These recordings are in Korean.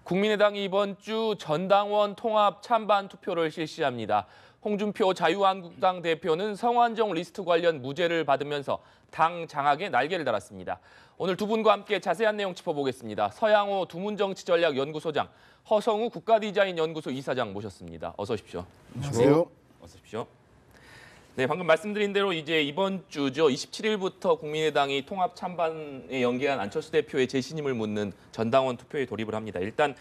국민의당이 이번 주 전당원 통합 찬반 투표를 실시합니다. 홍준표 자유한국당 대표는 성완종 리스트 관련 무죄를 받으면서 당 장악에 날개를 달았습니다. 오늘 두 분과 함께 자세한 내용 짚어보겠습니다. 서양호 두문정치전략연구소장, 허성우 국가디자인연구소 이사장 모셨습니다. 어서 오십시오. 안녕하세요. 어서 오십시오. 네, 방금 말씀드린 대로 이제 이번 주죠. 27일부터 국민의당이 통합 찬반에 연계한 안철수 대표의 재신임을 묻는 전당원 투표에 돌입을 합니다. 일단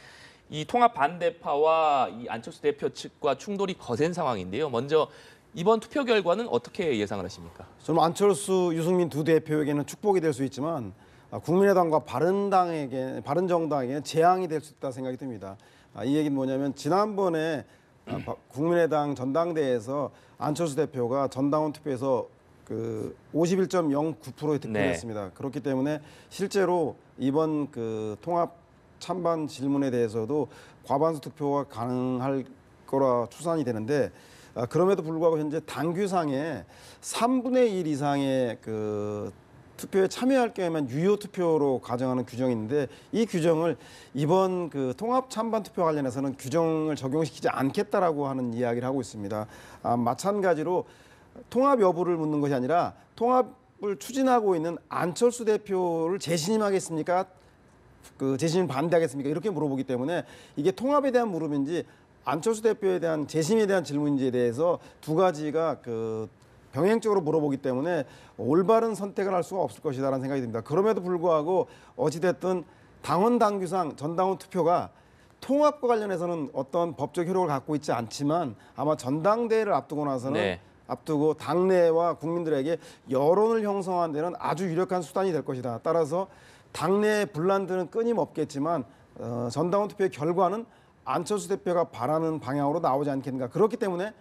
이 통합 반대파와 이 안철수 대표 측과 충돌이 거센 상황인데요. 먼저 이번 투표 결과는 어떻게 예상을 하십니까? 저는 안철수, 유승민 두 대표에게는 축복이 될 수 있지만 국민의당과 바른정당에게는 재앙이 될 수 있다 생각이 듭니다. 이 얘기는 뭐냐면 지난번에 국민의당 전당대회에서 안철수 대표가 전당원 투표에서 51.09%에 득표했습니다. 그렇기 때문에 실제로 이번 통합 찬반 질문에 대해서도 과반수 투표가 가능할 거라 추산이 되는데 그럼에도 불구하고 현재 당규상에 3분의 1 이상의 투표에 참여할 경우에만 유효 투표로 가정하는 규정이 있는데 이 규정을 이번 통합 찬반 투표 관련해서는 규정을 적용시키지 않겠다라고 하는 이야기를 하고 있습니다. 마찬가지로 통합 여부를 묻는 것이 아니라 통합을 추진하고 있는 안철수 대표를 재신임하겠습니까? 재신임 반대하겠습니까? 이렇게 물어보기 때문에 이게 통합에 대한 물음인지 안철수 대표에 대한 재심에 대한 질문인지에 대해서 두 가지가 병행적으로 물어보기 때문에 올바른 선택을 할 수가 없을 것이다라는 생각이 듭니다. 그럼에도 불구하고 어찌됐든 당원 당규상 전당원 투표가 통합과 관련해서는 어떤 법적 효력을 갖고 있지 않지만 아마 전당대회를 앞두고 나서는 앞두고 당내와 국민들에게 여론을 형성하는 데는 아주 유력한 수단이 될 것이다. 따라서 당내 분란들은 끊임없겠지만 전당원 투표의 결과는 안철수 대표가 바라는 방향으로 나오지 않겠는가. 그렇기 때문에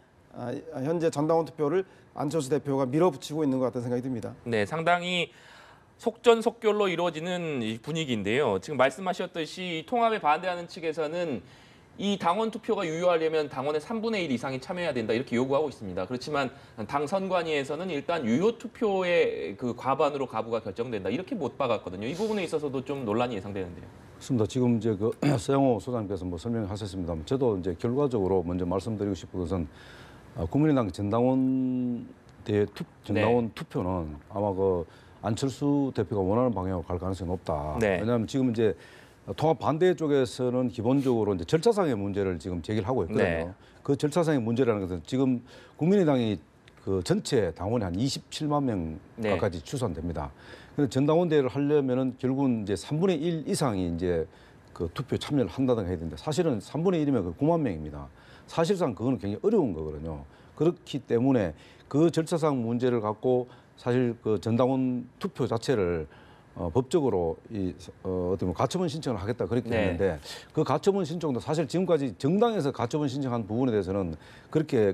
현재 전당원 투표를 안철수 대표가 밀어붙이고 있는 것 같다는 생각이 듭니다. 네, 상당히 속전속결로 이루어지는 이 분위기인데요. 지금 말씀하셨듯이 통합에 반대하는 측에서는 이 당원 투표가 유효하려면 당원의 3분의 1 이상이 참여해야 된다 이렇게 요구하고 있습니다. 그렇지만 당 선관위에서는 일단 유효 투표의 과반으로 가부가 결정된다 이렇게 못 박았거든요. 이 부분에 있어서도 좀 논란이 예상되는데요. 그렇습니다. 지금 이제 서양호 소장님께서 설명하셨습니다만 저도 이제 결과적으로 먼저 말씀드리고 싶은 것은 국민의당 전당원 투표는 아마 안철수 대표가 원하는 방향으로 갈 가능성이 높다. 왜냐하면 지금 이제 통합 반대 쪽에서는 기본적으로 이제 절차상의 문제를 지금 제기를 하고 있거든요. 그 절차상의 문제라는 것은 지금 국민의당이 전체 당원이 한 27만 명 가까이 추산됩니다. 그런데 전당원 대회를 하려면은 결국은 이제 3분의 1 이상이 이제 투표 참여를 한다든가 해야 되는데 사실은 3분의 1이면 9만 명입니다. 사실상 그거는 굉장히 어려운 거거든요. 그렇기 때문에 그 절차상 문제를 갖고 사실 전당원 투표 자체를 법적으로 어떤 가처분 신청을 하겠다 그렇게 했는데 그 가처분 신청도 사실 지금까지 정당에서 가처분 신청한 부분에 대해서는 그렇게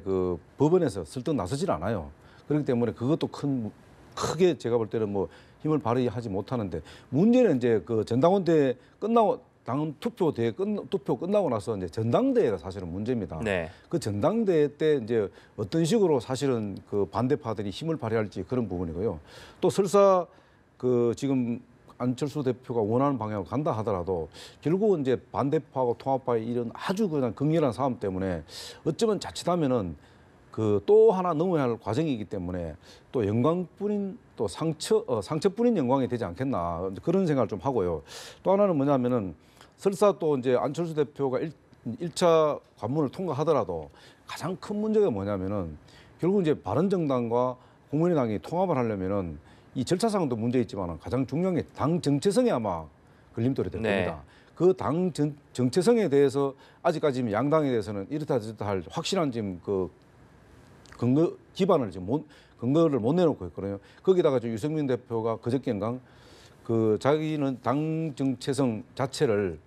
법원에서 설득 나서질 않아요. 그렇기 때문에 그것도 크게 제가 볼 때는 힘을 발휘하지 못하는데 문제는 이제 전당원 대회 끝나고 당 투표 끝나고 나서 이제 전당대회가 사실은 문제입니다. 그 전당대회 때 이제 어떤 식으로 사실은 반대파들이 힘을 발휘할지 그런 부분이고요. 또 설사 지금 안철수 대표가 원하는 방향으로 간다 하더라도 결국은 이제 반대파하고 통합파의 이런 아주 그냥 극렬한 싸움 때문에 어쩌면 자칫하면은 또 하나 넘어야 할 과정이기 때문에 또 영광뿐인 또 상처뿐인 영광이 되지 않겠나 그런 생각을 좀 하고요. 또 하나는 뭐냐면은 설사 또 이제 안철수 대표가 1차 관문을 통과하더라도 가장 큰 문제가 뭐냐면은 결국 이제 바른정당과 국민의당이 통합을 하려면은 이 절차상도 문제 있지만 가장 중요한 게 당 정체성이 아마 걸림돌이 될 겁니다. 그 당 정체성에 대해서 아직까지 양당에 대해서는 이렇다 저렇다 할 확실한 지금 근거 기반을 지금 근거를 못 내놓고 있거든요. 거기다가 유승민 대표가 그저께인가 자기는 당 정체성 자체를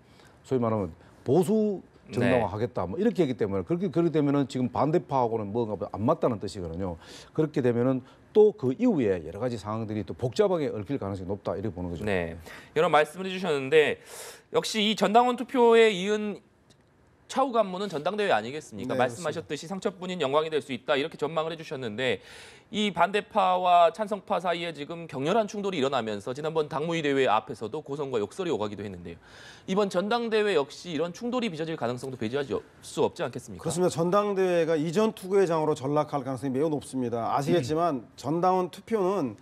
소위 말하면 보수 정당화하겠다 이렇게 했기 때문에 그렇게 되면은 지금 반대파하고는 뭐가 안 맞다는 뜻이거든요. 그렇게 되면은 또 그 이후에 여러 가지 상황들이 또 복잡하게 얽힐 가능성이 높다 이렇게 보는 거죠. 여러 말씀을 해주셨는데 역시 이 전당원 투표에 이은 차후 관문은 전당대회 아니겠습니까? 네, 말씀하셨듯이 상처뿐인 영광이 될 수 있다 이렇게 전망을 해주셨는데 이 반대파와 찬성파 사이에 지금 격렬한 충돌이 일어나면서 지난번 당무위 대회 앞에서도 고성과 욕설이 오가기도 했는데요. 이번 전당대회 역시 이런 충돌이 빚어질 가능성도 배제할 수 없지 않겠습니까? 그렇습니다. 전당대회가 이전 투구의 장으로 전락할 가능성이 매우 높습니다. 아시겠지만 전당원 투표는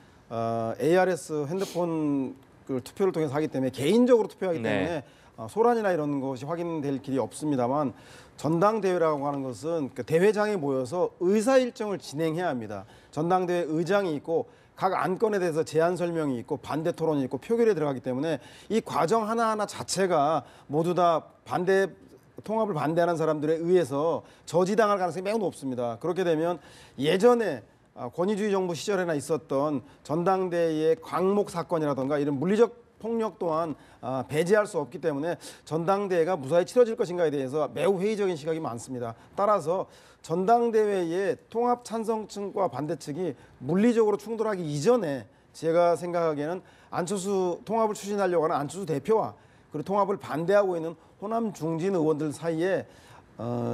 ARS 핸드폰 그 투표를 통해서 하기 때문에 개인적으로 투표하기 네. 때문에 소란이나 이런 것이 확인될 길이 없습니다만 전당대회라고 하는 것은 그 대회장에 모여서 의사 일정을 진행해야 합니다. 전당대회 의장이 있고 각 안건에 대해서 제안 설명이 있고 반대 토론이 있고 표결에 들어가기 때문에 이 과정 하나하나 자체가 모두 다 통합을 반대하는 사람들에 의해서 저지당할 가능성이 매우 높습니다. 그렇게 되면 예전에 권위주의 정부 시절에나 있었던 전당대회의 광목 사건이라든가 이런 물리적 폭력 또한 배제할 수 없기 때문에 전당대회가 무사히 치러질 것인가에 대해서 매우 회의적인 시각이 많습니다. 따라서 전당대회의 통합 찬성층과 반대측이 물리적으로 충돌하기 이전에 제가 생각하기에는 안철수 통합을 추진하려고 하는 안철수 대표와 그리고 통합을 반대하고 있는 호남 중진 의원들 사이에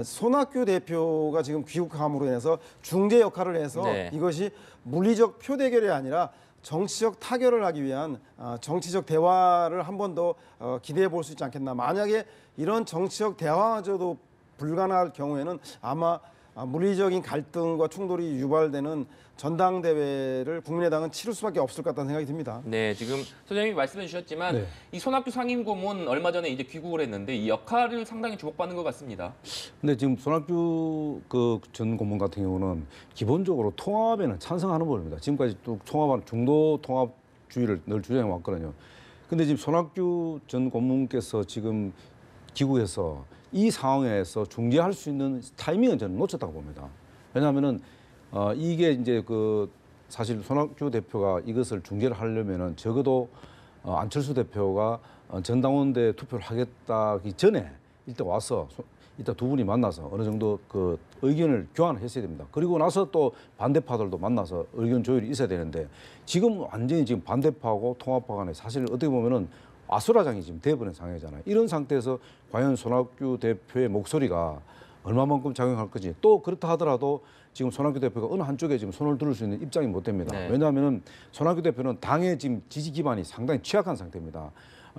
손학규 대표가 지금 귀국함으로 인해서 중재 역할을 해서 네. 이것이 물리적 표 대결이 아니라 정치적 타결을 하기 위한 정치적 대화를 한 번 더 기대해 볼 수 있지 않겠나. 만약에 이런 정치적 대화마저도 불가능할 경우에는 아마 물리적인 갈등과 충돌이 유발되는 전당대회를 국민의당은 치를 수밖에 없을 것 같다는 생각이 듭니다. 네, 지금 소장님이 말씀해 주셨지만 네. 이 손학규 상임고문 얼마 전에 이제 귀국을 했는데 이 역할을 상당히 주목받는 것 같습니다. 근데 지금 손학규 그 전 고문 같은 경우는 기본적으로 통합에는 찬성하는 분입니다. 지금까지 또 중도 통합주의를 늘 주장해 왔거든요. 근데 지금 손학규 전 고문께서 지금 귀국해서 이 상황에서 중재할 수 있는 타이밍은 저는 놓쳤다고 봅니다. 왜냐하면은 이게 이제 그 사실 손학규 대표가 이것을 중재를 하려면은 적어도 안철수 대표가 전당원대 투표를 하겠다기 전에 일단 와서 일단 두 분이 만나서 어느 정도 그 의견을 교환했어야 됩니다. 그리고 나서 또 반대파들도 만나서 의견 조율이 있어야 되는데 지금 완전히 지금 반대파하고 통합파 간에 사실 어떻게 보면은 아수라장이 지금 돼버린 상황이잖아요. 이런 상태에서 과연 손학규 대표의 목소리가 얼마만큼 작용할 건지 또 그렇다 하더라도 지금 손학규 대표가 어느 한쪽에 지금 손을 들을 수 있는 입장이 못 됩니다. 네. 왜냐하면은 손학규 대표는 당의 지금 지지 기반이 상당히 취약한 상태입니다.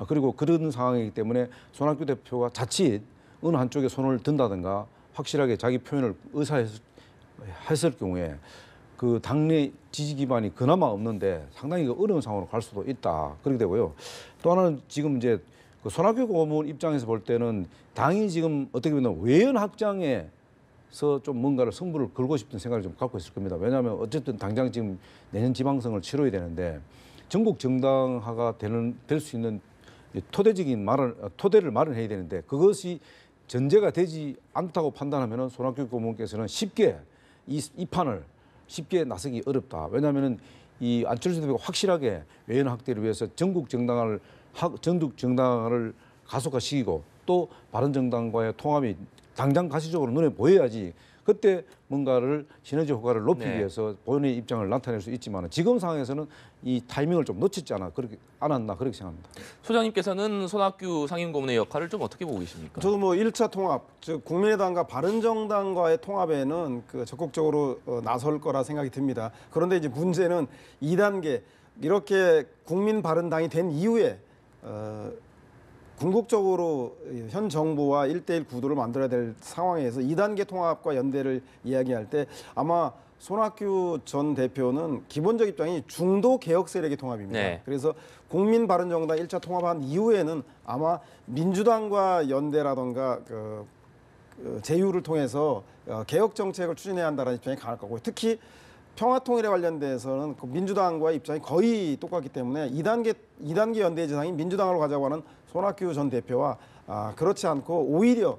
그리고 그런 상황이기 때문에 손학규 대표가 자칫 어느 한쪽에 손을 든다든가 확실하게 자기 표현을 의사했을 경우에 그 당내 지지 기반이 그나마 없는데 상당히 어려운 상황으로 갈 수도 있다. 그렇게 되고요. 또 하나는 지금 이제 그 손학규 고문 입장에서 볼 때는 당이 지금 어떻게 보면 외연 확장에서 좀 뭔가를 승부를 걸고 싶은 생각을 좀 갖고 있을 겁니다. 왜냐하면 어쨌든 당장 지금 내년 지방선거를 치러야 되는데 전국 정당화가 될 수 있는 토대적인 토대를 마련해야 되는데 그것이 전제가 되지 않다고 판단하면은 손학규 고문께서는 쉽게 이 판을 쉽게 나서기 어렵다. 왜냐하면은 이 안철수 대표가 확실하게 외연 확대를 위해서 전국 정당화를 가속화시키고 또 바른정당과의 통합이 당장 가시적으로 눈에 보여야지 그때 뭔가를 시너지 효과를 높이기 네. 위해서 본인의 입장을 나타낼 수 있지만 지금 상황에서는 이 타이밍을 좀 놓치지 않았나 그렇게 생각합니다. 소장님께서는 손학규 상임고문의 역할을 좀 어떻게 보고 계십니까? 저도 뭐 1차 통합, 즉 국민의당과 바른정당과의 통합에는 적극적으로 나설 거라 생각이 듭니다. 그런데 이제 문제는 2단계 이렇게 국민바른당이 된 이후에 궁극적으로 현 정부와 1대1 구도를 만들어야 될 상황에서 2단계 통합과 연대를 이야기할 때 아마 손학규 전 대표는 기본적 입장이 중도 개혁 세력의 통합입니다. 네. 그래서 국민바른정당 1차 통합한 이후에는 아마 민주당과 연대라던가 제휴를 통해서 개혁 정책을 추진해야 한다는 입장이 강할 거고요. 특히 평화통일에 관련돼서는 민주당과의 입장이 거의 똑같기 때문에 2단계 연대 대상이 민주당으로 가자고 하는 손학규 전 대표와 그렇지 않고 오히려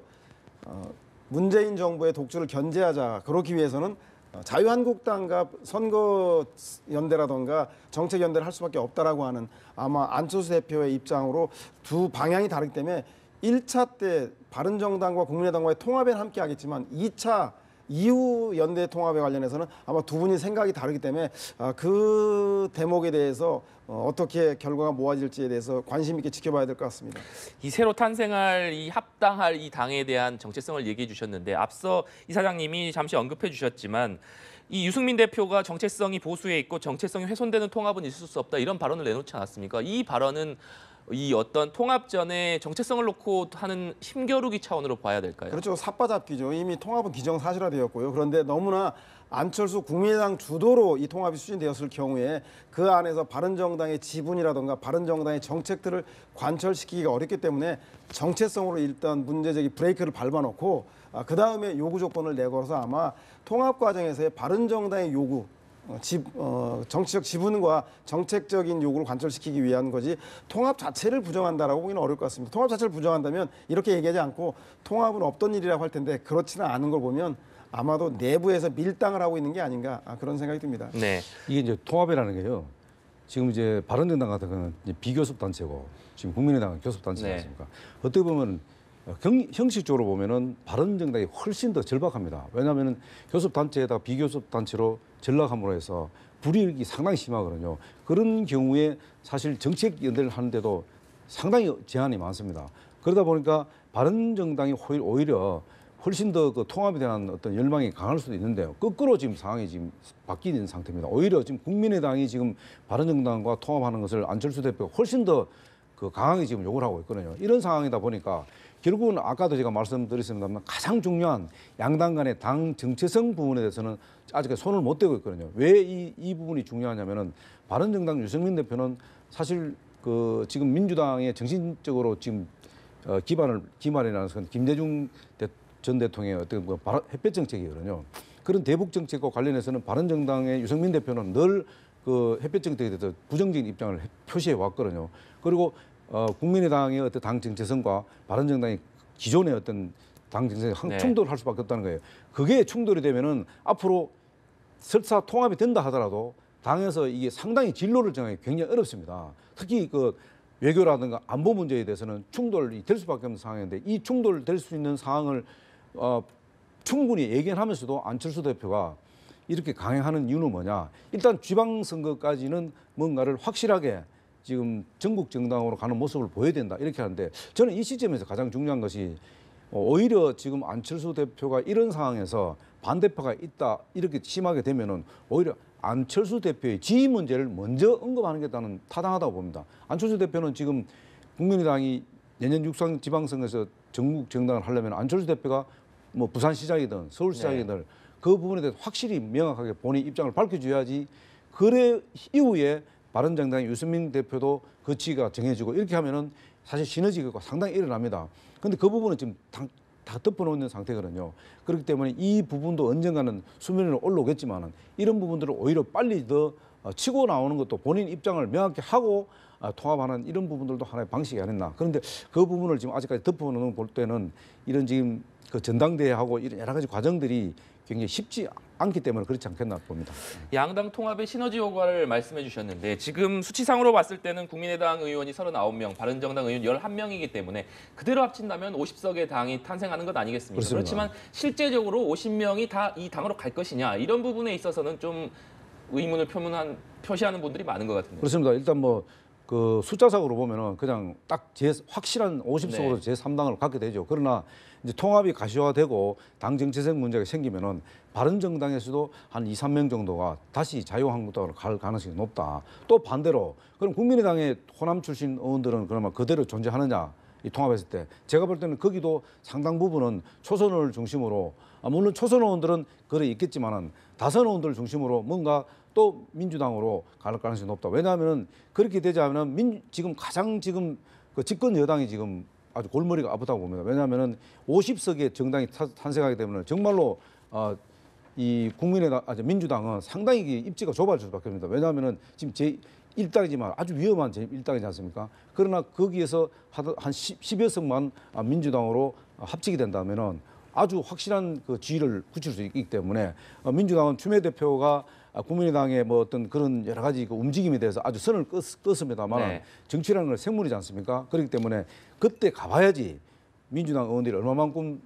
문재인 정부의 독주를 견제하자 그렇기 위해서는 자유한국당과 선거 연대라던가 정책 연대를 할 수밖에 없다라고 하는 아마 안철수 대표의 입장으로 두 방향이 다르기 때문에 1차 때 바른정당과 국민의당과의 통합에는 함께 하겠지만 2차 이후 연대 통합에 관련해서는 아마 두 분이 생각이 다르기 때문에 그 대목에 대해서 어떻게 결과가 모아질지에 대해서 관심 있게 지켜봐야 될 것 같습니다. 이 새로 탄생할 이 합당할 이 당에 대한 정체성을 얘기해 주셨는데 앞서 이 사장님이 잠시 언급해 주셨지만 이 유승민 대표가 정체성이 보수에 있고 정체성이 훼손되는 통합은 있을 수 없다 이런 발언을 내놓지 않았습니까? 이 발언은 이 어떤 통합 전에 정체성을 놓고 하는 힘겨루기 차원으로 봐야 될까요? 그렇죠. 삿바잡기죠. 이미 통합은 기정사실화되었고요. 그런데 너무나 안철수 국민의당 주도로 이 통합이 추진되었을 경우에 그 안에서 바른정당의 지분이라든가 바른정당의 정책들을 관철시키기가 어렵기 때문에 정체성으로 일단 문제제기 브레이크를 밟아놓고 그다음에 요구 조건을 내걸어서 아마 통합 과정에서의 바른정당의 요구 정치적 지분과 정책적인 요구를 관철시키기 위한 거지 통합 자체를 부정한다라고 보기는 어려울 것 같습니다. 통합 자체를 부정한다면 이렇게 얘기하지 않고 통합은 없던 일이라고 할 텐데 그렇지는 않은 걸 보면 아마도 내부에서 밀당을 하고 있는 게 아닌가 그런 생각이 듭니다. 네. 이게 이제 통합이라는 게요. 지금 이제 바른정당 같은 경우는 비교섭 단체고 지금 국민의당은 교섭 단체지 않습니까? 어떻게 보면 형식적으로 보면은 바른정당이 훨씬 더 절박합니다. 왜냐하면은 교섭 단체에다가 비교섭 단체로 전락함으로 해서 불이익이 상당히 심하거든요. 그런 경우에 사실 정책 연대를 하는데도 상당히 제한이 많습니다. 그러다 보니까 바른정당이 오히려 훨씬 더 그 통합에 대한 어떤 열망이 강할 수도 있는데요. 거꾸로 지금 상황이 지금 바뀌는 상태입니다. 오히려 지금 국민의당이 지금 바른정당과 통합하는 것을 안철수 대표가 훨씬 더 그 강하게 지금 요구를 하고 있거든요. 이런 상황이다 보니까 결국은 아까도 제가 말씀드렸습니다만 가장 중요한 양당 간의 당 정체성 부분에 대해서는 아직까지 손을 못 대고 있거든요. 왜 이 부분이 중요하냐면은 바른정당 유승민 대표는 사실 그 지금 민주당의 정신적으로 지금 기반이라는 것은 김대중 전 대통령의 어떤 뭐 햇볕 정책이거든요. 그런 대북 정책과 관련해서는 바른정당의 유승민 대표는 늘 그 햇볕 정책에 대해서 부정적인 입장을 표시해 왔거든요. 그리고 국민의당의 어떤 당 정체성과 바른정당의 기존의 어떤 당 정체성이 충돌할 수밖에 없다는 거예요. 그게 충돌이 되면은 앞으로 설사 통합이 된다 하더라도 당에서 이게 상당히 진로를 정하기 굉장히 어렵습니다. 특히 그 외교라든가 안보 문제에 대해서는 충돌이 될 수밖에 없는 상황인데 이 충돌될 수 있는 상황을 충분히 예견하면서도 안철수 대표가 이렇게 강행하는 이유는 뭐냐? 일단 지방선거까지는 뭔가를 확실하게 지금 전국 정당으로 가는 모습을 보여야 된다 이렇게 하는데 저는 이 시점에서 가장 중요한 것이 오히려 지금 안철수 대표가 이런 상황에서 반대파가 있다 이렇게 심하게 되면은 오히려 안철수 대표의 지위 문제를 먼저 언급하는 게 나는 타당하다고 봅니다. 안철수 대표는 지금 국민의당이 내년 6상 지방선거에서 전국 정당을 하려면 안철수 대표가 뭐 부산시장이든 서울시장이든 그 부분에 대해서 확실히 명확하게 본인 입장을 밝혀줘야지 그래 이후에 바른정당의 유승민 대표도 그 지위가 정해지고 이렇게 하면은 사실 시너지가 상당히 일어납니다. 그런데 그 부분은 지금 다 덮어놓는 상태거든요. 그렇기 때문에 이 부분도 언젠가는 수면으로 올라오겠지만은 이런 부분들을 오히려 빨리 더 치고 나오는 것도 본인 입장을 명확히 하고 통합하는 이런 부분들도 하나의 방식이 아니었나. 그런데 그 부분을 지금 아직까지 덮어놓는 볼 때는 이런 지금 그 전당대회하고 이런 여러 가지 과정들이 굉장히 쉽지 않기 때문에 그렇지 않겠나 봅니다. 양당 통합의 시너지 효과를 말씀해 주셨는데 지금 수치상으로 봤을 때는 국민의당 의원이 39명, 바른정당 의원 11명이기 때문에 그대로 합친다면 50석의 당이 탄생하는 것 아니겠습니까? 그렇습니다. 그렇지만 실제적으로 50명이 다 이 당으로 갈 것이냐 이런 부분에 있어서는 좀 의문을 표시하는 분들이 많은 것 같은데. 그렇습니다. 일단 뭐 그 숫자상으로 보면은 그냥 딱 확실한 50석으로 제3당을 갖게 되죠. 그러나 이제 통합이 가시화되고 당 정체성 문제가 생기면은 바른정당에서도 한 2, 3명 정도가 다시 자유한국당으로 갈 가능성이 높다. 또 반대로 그럼 국민의당의 호남 출신 의원들은 그러면 그대로 존재하느냐? 이 통합했을 때 제가 볼 때는 거기도 상당 부분은 초선을 중심으로 물론 초선 의원들은 그래 있겠지만은 다선 의원들 중심으로 뭔가 또 민주당으로 갈 가능성이 높다. 왜냐하면 그렇게 되지 않으면 지금 가장 지금 그 집권 여당이 지금 아주 골머리가 아프다고 봅니다. 왜냐하면은 50석의 정당이 탄생하게 되면 정말로 이 국민의당, 민주당은 상당히 입지가 좁아질 수밖에 없습니다. 왜냐하면은 지금 제1당이지만 아주 위험한 제1당이지 않습니까? 그러나 거기에서 한 10여 석만 민주당으로 합치게 된다면은 아주 확실한 그 지위를 굳힐 수 있기 때문에 민주당은 추미애 대표가 국민의당의 뭐 어떤 그런 여러 가지 그 움직임에 대해서 아주 선을 껐습니다만 정치라는 건 생물이지 않습니까? 그렇기 때문에 그때 가봐야지 민주당 의원들이 얼마만큼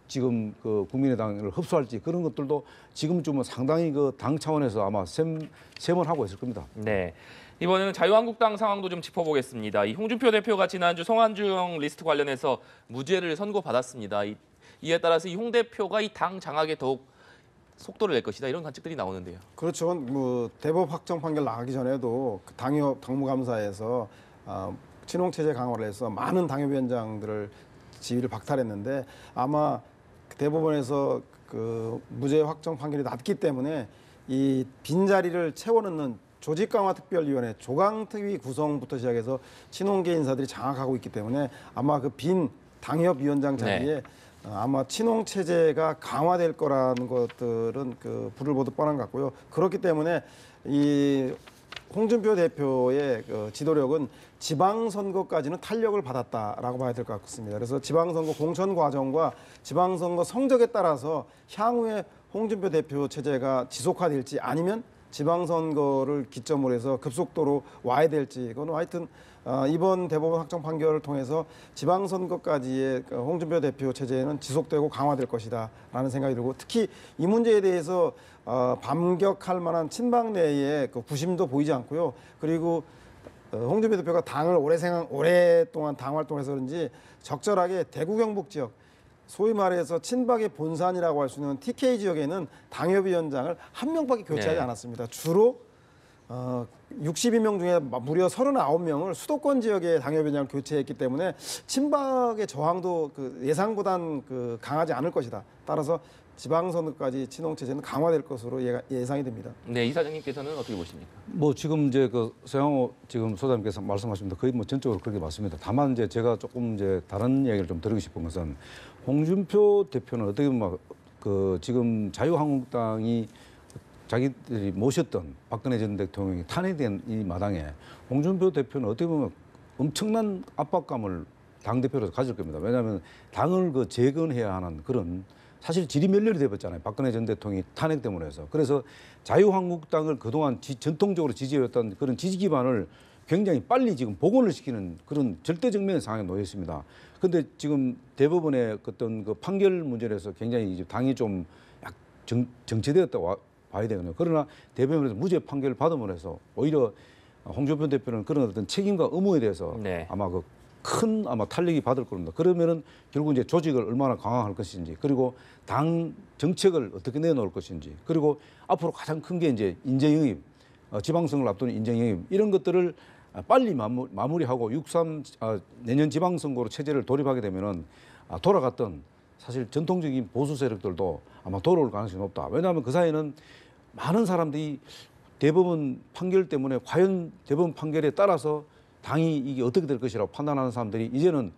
지금 그 국민의당을 흡수할지 그런 것들도 지금쯤은 상당히 그 당 차원에서 아마 셈을 하고 있을 겁니다. 네. 이번에는 자유한국당 상황도 좀 짚어보겠습니다. 이 홍준표 대표가 지난주 성완종 리스트 관련해서 무죄를 선고받았습니다. 이에 따라서 이 홍 대표가 이 당 장악에 더욱 속도를 낼 것이다 이런 관측들이 나오는데요. 그렇죠. 뭐 대법 확정 판결 나가기 전에도 그 당무감사에서 친홍 체제 강화를 해서 많은 당협위원장들을 지위를 박탈했는데 아마 대법원에서 그 무죄 확정 판결이 났기 때문에 이 빈자리를 채워넣는 조직강화특별위원회 조강특위 구성부터 시작해서 친홍계 인사들이 장악하고 있기 때문에 아마 그 빈 당협위원장 자리에 아마 친홍 체제가 강화될 거라는 것들은 그 불을 보듯 뻔한 것 같고요. 그렇기 때문에 이 홍준표 대표의 그 지도력은 지방선거까지는 탄력을 받았다라고 봐야 될 것 같습니다. 그래서 지방선거 공천 과정과 지방선거 성적에 따라서 향후에 홍준표 대표 체제가 지속화될지 아니면 지방선거를 기점으로 해서 급속도로 와야 될지 이거는 하여튼 이번 대법원 확정 판결을 통해서 지방선거까지의 홍준표 대표 체제는 지속되고 강화될 것이다라는 생각이 들고 특히 이 문제에 대해서 반격할 만한 친박 내의 그 구심도 보이지 않고요. 그리고 홍준표 대표가 당을 오랫동안 당 활동해서 그런지 적절하게 대구 경북 지역 소위 말해서 친박의 본산이라고 할 수 있는 TK 지역에는 당협위원장을 한 명밖에 교체하지 않았습니다. 주로 62명 중에 무려 39명을 수도권 지역의 당협위원장을 교체했기 때문에 친박의 저항도 그 예상보단 그 강하지 않을 것이다. 따라서 지방선거까지 친홍 체제는 강화될 것으로 예상이 됩니다. 네, 이사장님께서는 어떻게 보십니까? 뭐 지금 이제 그 서영호 지금 소장님께서 말씀하십니다. 거의 뭐 전적으로 그렇게 맞습니다. 다만 이제 제가 조금 이제 다른 얘기를 좀 드리고 싶은 것은 홍준표 대표는 어떻게 보면 그 지금 자유한국당이 자기들이 모셨던 박근혜 전 대통령이 탄핵된 이 마당에 홍준표 대표는 어떻게 보면 엄청난 압박감을 당 대표로서 가질 겁니다. 왜냐하면 당을 그 재건해야 하는 그런 사실 지리멸렬이 돼버렸잖아요. 박근혜 전 대통령이 탄핵 때문에 해서. 그래서 자유한국당을 그동안 전통적으로 지지해왔던 그런 지지 기반을 굉장히 빨리 지금 복원을 시키는 그런 절대정면의 상황에 놓여 있습니다. 그런데 지금 대법원의 어떤 그 판결 문제에서 굉장히 이제 당이 좀 정체되었다고 봐야 되거든요. 그러나 대법원에서 무죄 판결을 받음으로 해서 오히려 홍준표 대표는 그런 어떤 책임과 의무에 대해서 아마 그 큰 아마 탄력이 받을 겁니다. 그러면은 결국 이제 조직을 얼마나 강화할 것인지 그리고 당 정책을 어떻게 내놓을 것인지 그리고 앞으로 가장 큰 게 이제 인재영입, 지방선거를 앞두는 인재영입 이런 것들을 빨리 마무리하고 내년 지방선거로 체제를 돌입하게 되면은 돌아갔던 사실 전통적인 보수 세력들도 아마 돌아올 가능성이 높다. 왜냐하면 그 사이에는 많은 사람들이 대법원 판결 때문에 과연 대법원 판결에 따라서 당이 이게 어떻게 될 것이라고 판단하는 사람들이 이제는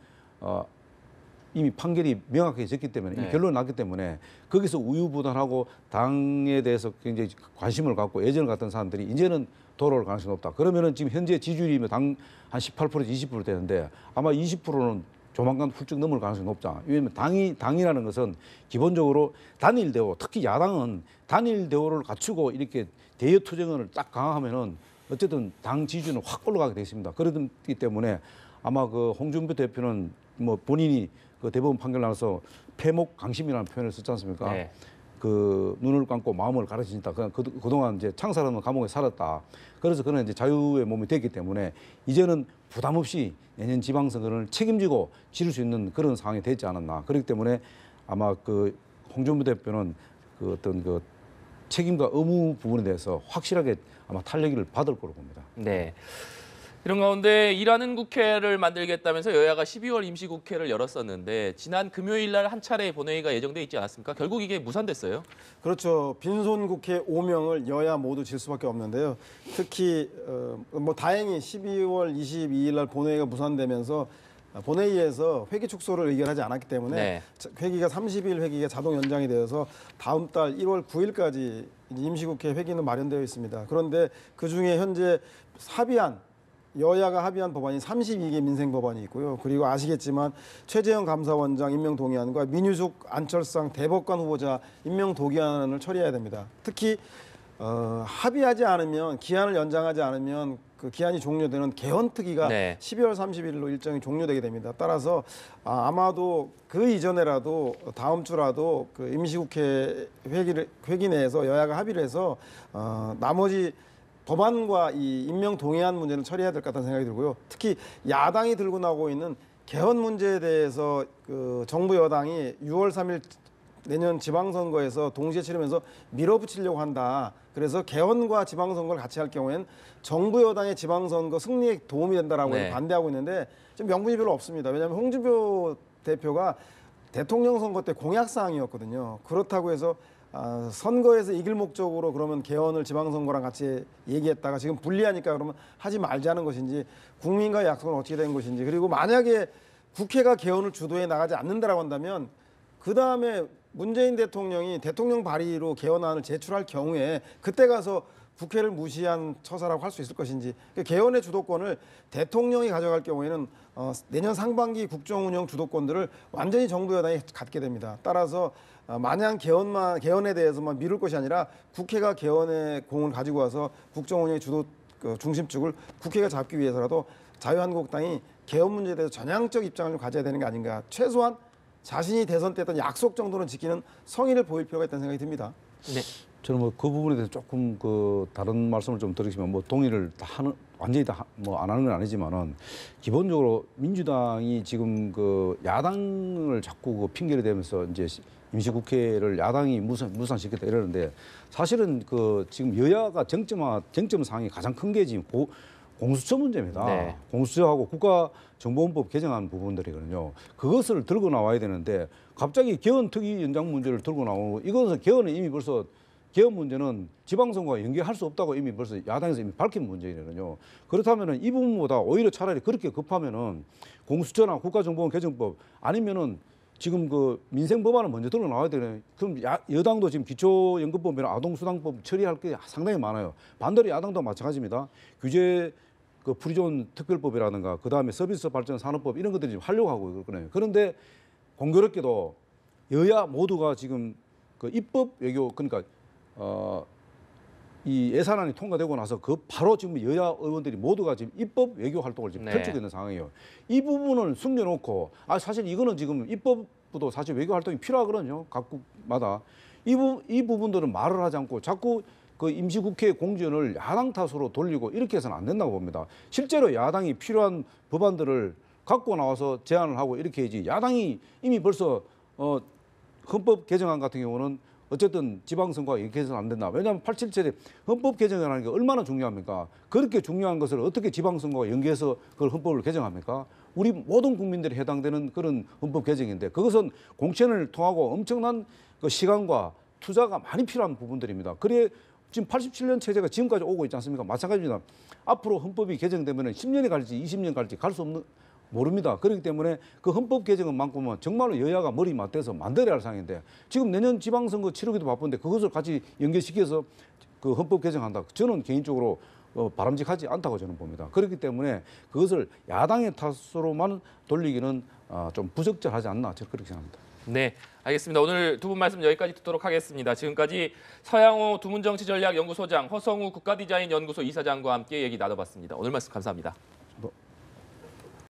이미 판결이 명확해졌기 때문에 이미 결론이 났기 때문에 거기서 우유부단하고 당에 대해서 굉장히 관심을 갖고 애정을 갖던 사람들이 이제는 돌아올 가능성이 높다. 그러면은 지금 현재 지지율이면 당 한 18%에서 20% 되는데 아마 20%는 조만간 훌쩍 넘을 가능성이 높다. 왜냐하면 당이라는 것은 기본적으로 단일 대우, 특히 야당은 단일 대우를 갖추고 이렇게 대여 투쟁을 딱 강화하면은 어쨌든 당 지지율은 확 올라가게 돼 있습니다. 그렇기 때문에 아마 그 홍준표 대표는 뭐 본인이 그 대법원 판결 나서 패목강심이라는 표현을 썼지 않습니까? 그 눈을 감고 마음을 가르친다. 그동안 이제 창살하는 감옥에 살았다. 그래서 그는 이제 자유의 몸이 됐기 때문에 이제는 부담 없이 내년 지방선거를 책임지고 치를 수 있는 그런 상황이 되지 않았나. 그렇기 때문에 아마 그 홍준표 대표는 그 어떤 그 책임과 의무 부분에 대해서 확실하게 아마 탄력을 받을 거로 봅니다. 네. 이런 가운데 일하는 국회를 만들겠다면서 여야가 12월 임시국회를 열었었는데 지난 금요일 날 한 차례 본회의가 예정돼 있지 않았습니까? 결국 이게 무산됐어요. 그렇죠. 빈손 국회 5명을 여야 모두 질 수밖에 없는데요. 특히 뭐 다행히 12월 22일 날 본회의가 무산되면서 본회의에서 회기 축소를 의결하지 않았기 때문에 회기가 30일 회기가 자동 연장이 되어서 다음 달 1월 9일까지 임시국회 회기는 마련되어 있습니다. 그런데 그중에 현재 여야가 합의한 법안이 32개 민생 법안이 있고요. 그리고 아시겠지만 최재형 감사원장 임명 동의안과 민유숙 안철상 대법관 후보자 임명 동의안을 처리해야 됩니다. 특히 합의하지 않으면 기한을 연장하지 않으면 그 기한이 종료되는 개헌특위가 네. 12월 30일로 일정이 종료되게 됩니다. 따라서 아마도 그 이전에라도 다음 주라도 그 임시국회 회기 내에서 여야가 합의를 해서 나머지 법안과 이 임명 동의안 문제는 처리해야 될 것 같다는 생각이 들고요. 특히 야당이 들고 나오고 있는 개헌 문제에 대해서 그 정부 여당이 6월 3일 내년 지방선거에서 동시에 치르면서 밀어붙이려고 한다. 그래서 개헌과 지방선거를 같이 할 경우에는 정부 여당의 지방선거 승리에 도움이 된다라고 네. 반대하고 있는데 지금 명분이 별로 없습니다. 왜냐하면 홍준표 대표가 대통령 선거 때 공약사항이었거든요. 그렇다고 해서 선거에서 이길 목적으로 그러면 개헌을 지방선거랑 같이 얘기했다가 지금 불리하니까 그러면 하지 말자는 것인지 국민과의 약속은 어떻게 된 것인지 그리고 만약에 국회가 개헌을 주도해 나가지 않는다라고 한다면 그 다음에 문재인 대통령이 대통령 발의로 개헌안을 제출할 경우에 그때 가서 국회를 무시한 처사라고 할 수 있을 것인지 개헌의 주도권을 대통령이 가져갈 경우에는 내년 상반기 국정운영 주도권들을 완전히 정부 여당이 갖게 됩니다. 따라서 마냥 개헌에 대해서만 미룰 것이 아니라 국회가 개헌의 공을 가지고 와서 국정운영의 중심축을 국회가 잡기 위해서라도 자유한국당이 개헌 문제에 대해서 전향적 입장을 좀 가져야 되는 게 아닌가. 최소한 자신이 대선 때 했던 약속 정도는 지키는 성의를 보일 필요가 있다는 생각이 듭니다. 네. 저는 뭐 그 부분에 대해서 조금 그 다른 말씀을 좀 드리시면 뭐 동의를 다 하는 완전히 다 뭐 안 하는 건 아니지만은 기본적으로 민주당이 지금 그 야당을 자꾸 그 핑계를 대면서 이제 임시국회를 야당이 무산시켰다 이러는데 사실은 그 지금 여야가 쟁점 사항이 가장 큰 게 지금 공수처 문제입니다. 네. 공수처하고 국가정보원법 개정한 부분들이거든요. 그것을 들고 나와야 되는데 갑자기 개헌특위 연장 문제를 들고 나오고 이것은 개헌은 이미 벌써 개헌 문제는 지방선거와 연계할 수 없다고 이미 벌써 야당에서 이미 밝힌 문제거든요. 그렇다면은 이 부분보다 오히려 차라리 그렇게 급하면은 공수처나 국가정보원 개정법 아니면은 지금 그 민생 법안을 먼저 들고 나와야 되는. 그럼 여당도 지금 기초연금법이나 아동수당법 처리할 게 상당히 많아요. 반대로 야당도 마찬가지입니다. 규제 그 프리존 특별법이라든가 그 다음에 서비스 발전 산업법 이런 것들이 지금 하려고 하고 그러거든요. 그런데 공교롭게도 여야 모두가 지금 그 입법 외교 그러니까 이 예산안이 통과되고 나서 그 바로 지금 여야 의원들이 모두가 지금 입법 외교 활동을 지금 네. 펼치고 있는 상황이에요. 이 부분을 숨겨놓고 사실 이거는 지금 입법보다 사실 외교 활동이 필요하거든요. 각국마다 이 부분들은 말을 하지 않고 자꾸 그 임시국회 공천을 야당 탓으로 돌리고 이렇게 해서는 안 된다고 봅니다. 실제로 야당이 필요한 법안들을 갖고 나와서 제안을 하고 이렇게 해야지. 야당이 이미 벌써 헌법 개정안 같은 경우는 어쨌든 지방선거가 이렇게 해서는 안 된다. 왜냐하면 87세 헌법 개정이라는 게 얼마나 중요합니까? 그렇게 중요한 것을 어떻게 지방선거와 연계해서 그걸 헌법을 개정합니까? 우리 모든 국민들이 해당되는 그런 헌법 개정인데 그것은 공천을 통하고 엄청난 그 시간과 투자가 많이 필요한 부분들입니다. 그래 지금 87년 체제가 지금까지 오고 있지 않습니까? 마찬가지입니다. 앞으로 헌법이 개정되면 10년이 갈지 20년 갈지 갈 수 없는 모릅니다. 그렇기 때문에 그 헌법 개정은만큼은 정말로 여야가 머리 맞대서 만들어야 할 상황인데 지금 내년 지방선거 치르기도 바쁜데 그것을 같이 연계시켜서 그 헌법 개정한다. 저는 개인적으로 바람직하지 않다고 저는 봅니다. 그렇기 때문에 그것을 야당의 탓으로만 돌리기는 좀 부적절하지 않나 저는 그렇게 생각합니다. 네, 알겠습니다. 오늘 두 분 말씀 여기까지 듣도록 하겠습니다. 지금까지 서양호 두문정치전략연구소장, 허성우 국가디자인연구소 이사장과 함께 얘기 나눠봤습니다. 오늘 말씀 감사합니다.